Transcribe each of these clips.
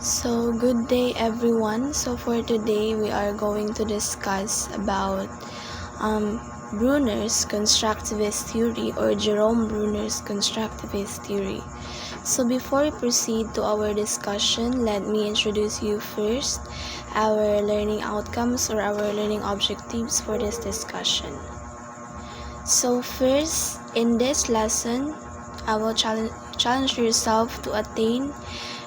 So good day everyone. So for today we are going to discuss about Bruner's constructivist theory or Jerome Bruner's constructivist theory. So before we proceed to our discussion, let me introduce you first our learning outcomes or our learning objectives for this discussion. So first, in this lesson, I will challenge yourself to attain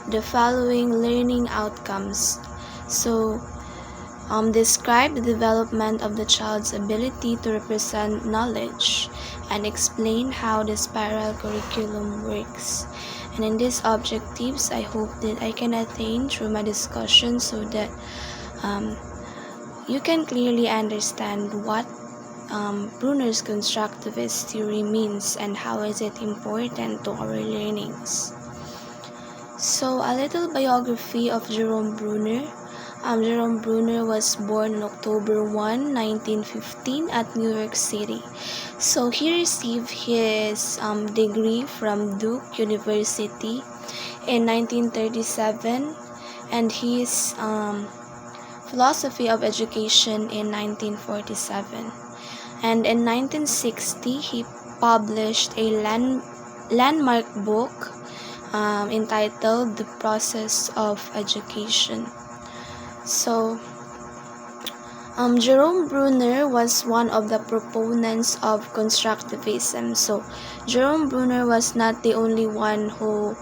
the following learning outcomes. So, describe the development of the child's ability to represent knowledge and explain how the spiral curriculum works. And in these objectives, I hope that I can attain through my discussion so that you can clearly understand what Bruner's constructivist theory means and how is it important to our learnings. So, a little biography of Jerome Bruner. Jerome Bruner was born on October 1, 1915 at New York City. So, he received his degree from Duke University in 1937 and his philosophy of education in 1947. And in 1960, he published a landmark book entitled The Process of Education. So, Jerome Bruner was one of the proponents of constructivism. So, Jerome Bruner was not the only one who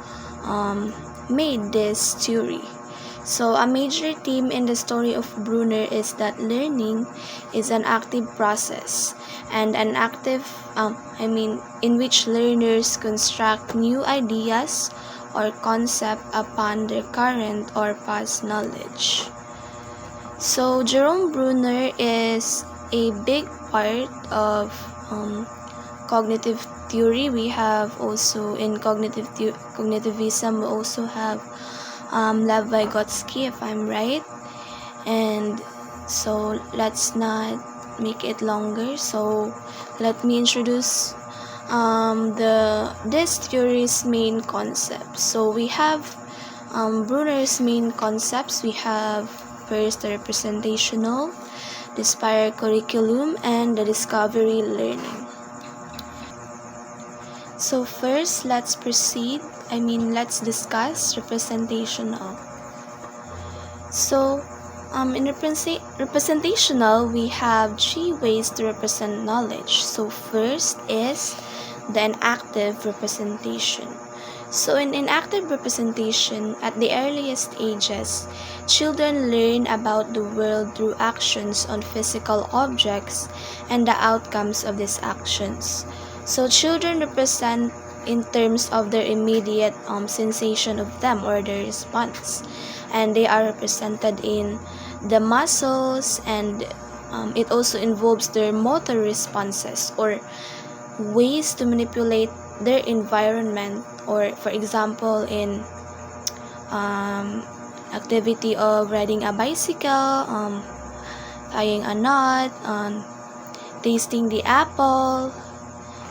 made this theory. So, a major theme in the story of Bruner is that learning is an active process and an active, in which learners construct new ideas or concept upon their current or past knowledge. So, Jerome Bruner is a big part of cognitive theory. We have also in cognitivism, we also have Lev Vygotsky, if I'm right. And so, let's not make it longer. So, let me introduce this theory's main concepts. So we have Bruner's main concepts. We have first the representational, the spiral curriculum, and the discovery learning. So first, let's discuss representational. So in representational, we have three ways to represent knowledge. So first is the inactive representation. So in inactive representation, at the earliest ages, children learn about the world through actions on physical objects and the outcomes of these actions. So children represent in terms of their immediate sensation of them or their response, and they are represented in the muscles, and it also involves their motor responses or ways to manipulate their environment, or for example in activity of riding a bicycle, tying a knot, tasting the apple.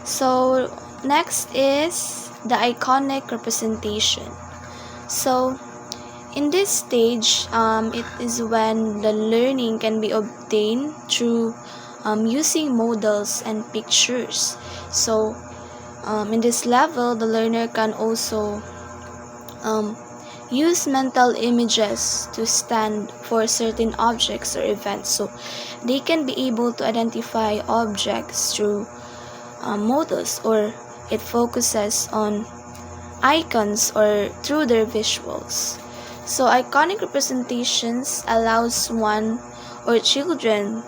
So next is the iconic representation. So in this stage, it is when the learning can be obtained through using models and pictures. So, in this level, the learner can also use mental images to stand for certain objects or events. So, they can be able to identify objects through models, or it focuses on icons or through their visuals. So, iconic representations allows one or children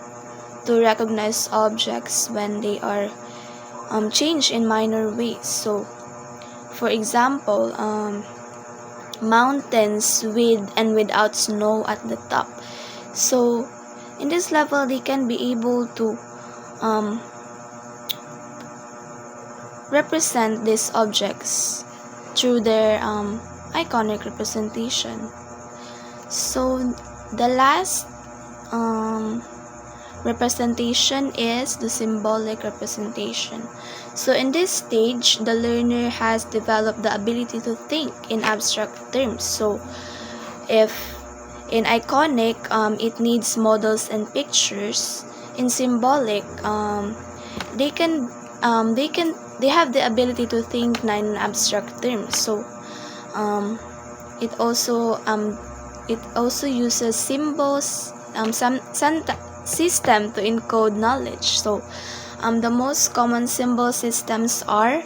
to recognize objects when they are changed in minor ways. So, for example, mountains with and without snow at the top. So, in this level, they can be able to represent these objects through their iconic representation. So, the last representation is the symbolic representation. So in this stage, the learner has developed the ability to think in abstract terms. So If in iconic, it needs models and pictures. In symbolic, they can they have the ability to think in abstract terms. So it also uses symbols, some system to encode knowledge. So the most common symbol systems are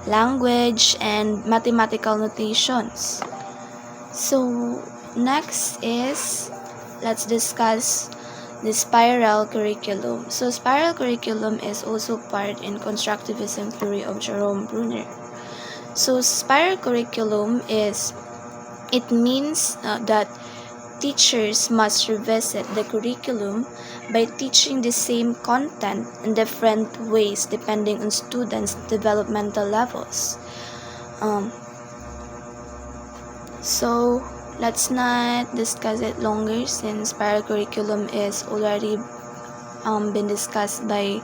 language and mathematical notations. So next is, let's discuss the spiral curriculum. So spiral curriculum is also part in constructivism theory of Jerome Bruner. So spiral curriculum means that teachers must revisit the curriculum by teaching the same content in different ways depending on students' developmental levels. So let's not discuss it longer since spiral curriculum is already been discussed by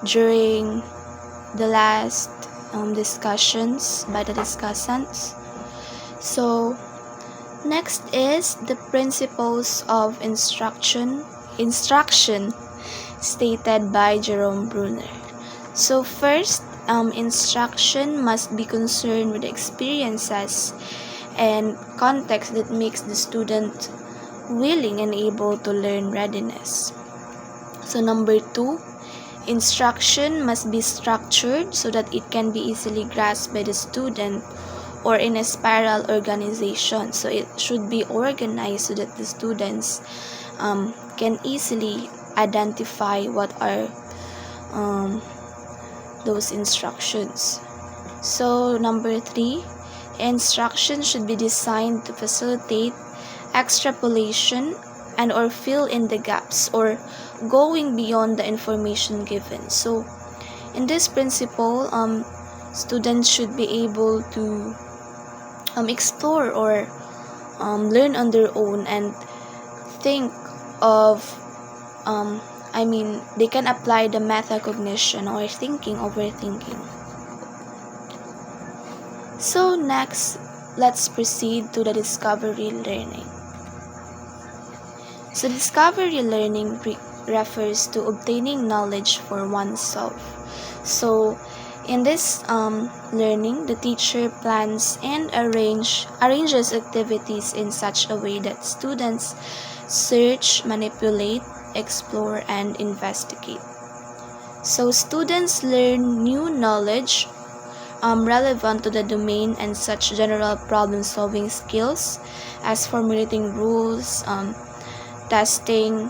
during the last discussions by the discussants. So next is the principles of instruction stated by Jerome Bruner. So first, instruction must be concerned with experiences and context that makes the student willing and able to learn readiness. So number 2, instruction must be structured so that it can be easily grasped by the student or in a spiral organization. So it should be organized so that the students can easily identify what are those instructions. So number 3, instruction should be designed to facilitate extrapolation and or fill in the gaps or going beyond the information given. So in this principle, students should be able to explore or learn on their own and think of they can apply the metacognition or overthinking. So next, let's proceed to the discovery learning. So discovery learning refers to obtaining knowledge for oneself. So in this learning, the teacher plans and arranges activities in such a way that students search, manipulate, explore, and investigate. So students learn new knowledge relevant to the domain and such general problem-solving skills as formulating rules, testing,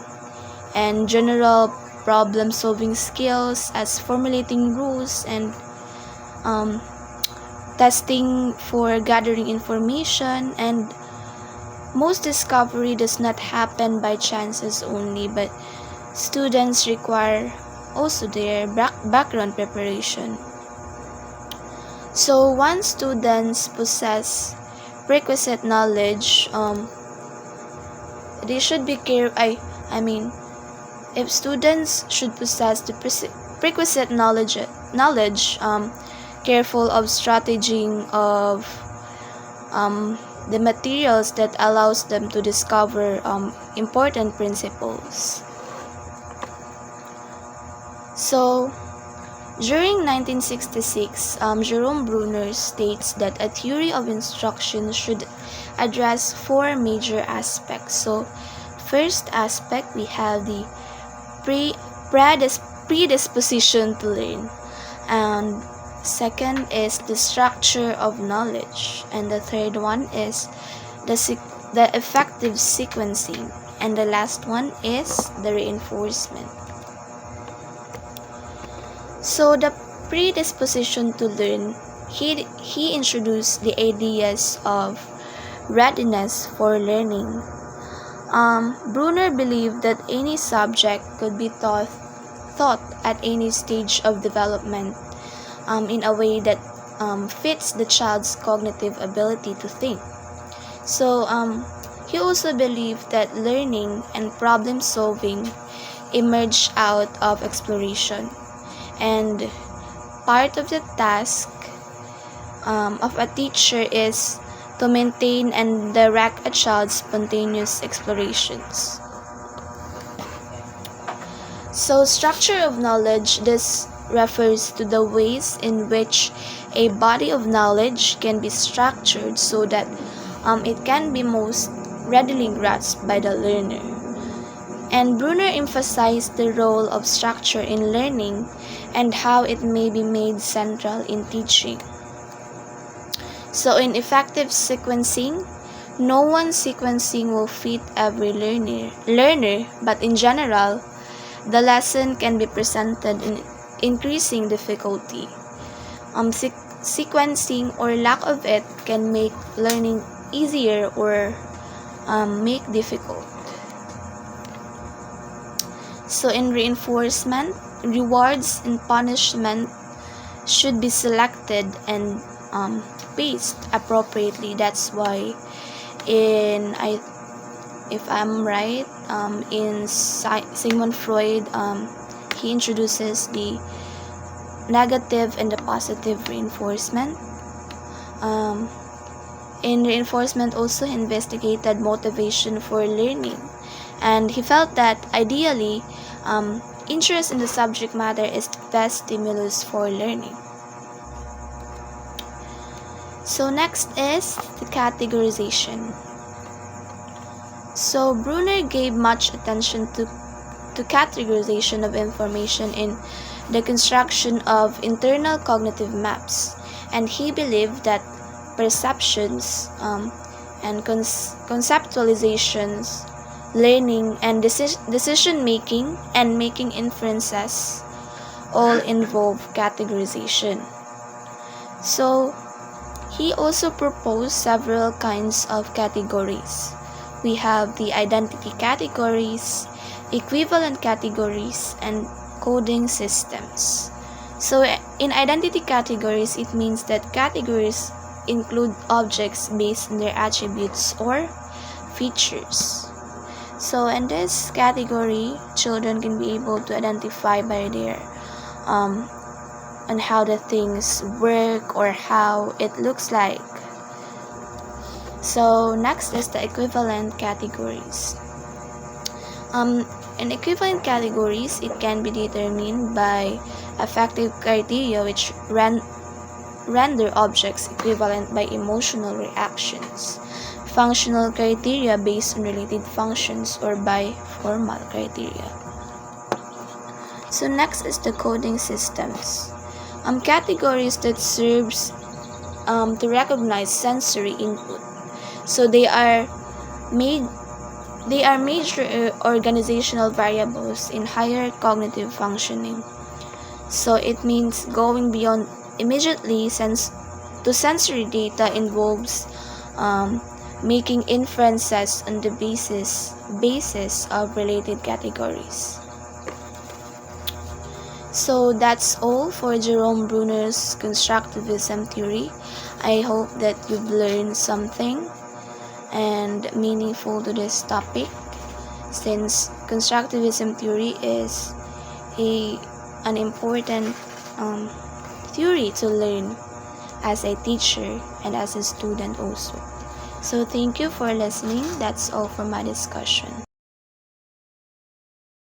and general problem-solving skills as formulating rules and testing for gathering information. And most discovery does not happen by chances only, but students require also their background preparation. So once students possess requisite knowledge, they should be if students should possess the requisite knowledge, careful of strategizing of the materials that allows them to discover important principles. So during 1966, Jerome Bruner states that a theory of instruction should address 4 major aspects. So first aspect, we have the predisposition to learn, and second is the structure of knowledge, and the third one is the effective sequencing, and the last one is the reinforcement. So the predisposition to learn, he introduced the ideas of readiness for learning. Bruner believed that any subject could be taught at any stage of development in a way that fits the child's cognitive ability to think. So he also believed that learning and problem solving emerge out of exploration, and part of the task of a teacher is to maintain and direct a child's spontaneous explorations. So, structure of knowledge, this refers to the ways in which a body of knowledge can be structured so that it can be most readily grasped by the learner. And Bruner emphasized the role of structure in learning and how it may be made central in teaching. So in effective sequencing, no one sequencing will fit every learner, but in general, the lesson can be presented in increasing difficulty. Sequencing or lack of it can make learning easier or make difficult. So in reinforcement, rewards and punishment should be selected and paced appropriately. That's why if I'm right, in Sigmund Freud, he introduces the negative and the positive reinforcement. In reinforcement, also investigated motivation for learning, and he felt that ideally, interest in the subject matter is the best stimulus for learning. So next is the categorization. So Bruner gave much attention to categorization of information in the construction of internal cognitive maps, and he believed that perceptions and conceptualizations, learning and decision making and making inferences all involve categorization. So he also proposed several kinds of categories. We have the identity categories, equivalent categories, and coding systems. So in identity categories, it means that categories include objects based on their attributes or features. So in this category, children can be able to identify by their on how the things work or how it looks like. So next is the equivalent categories. In equivalent categories, it can be determined by affective criteria which render objects equivalent by emotional reactions, functional criteria based on related functions, or by formal criteria. So next is the coding systems. Categories that serves to recognize sensory input. So they are major organizational variables in higher cognitive functioning. So it means going beyond immediately to sensory data involves making inferences on the basis of related categories. So that's all for Jerome Bruner's constructivism theory. I hope that you've learned something and meaningful to this topic, since constructivism theory is an important theory to learn as a teacher and as a student also. So thank you for listening. That's all for my discussion.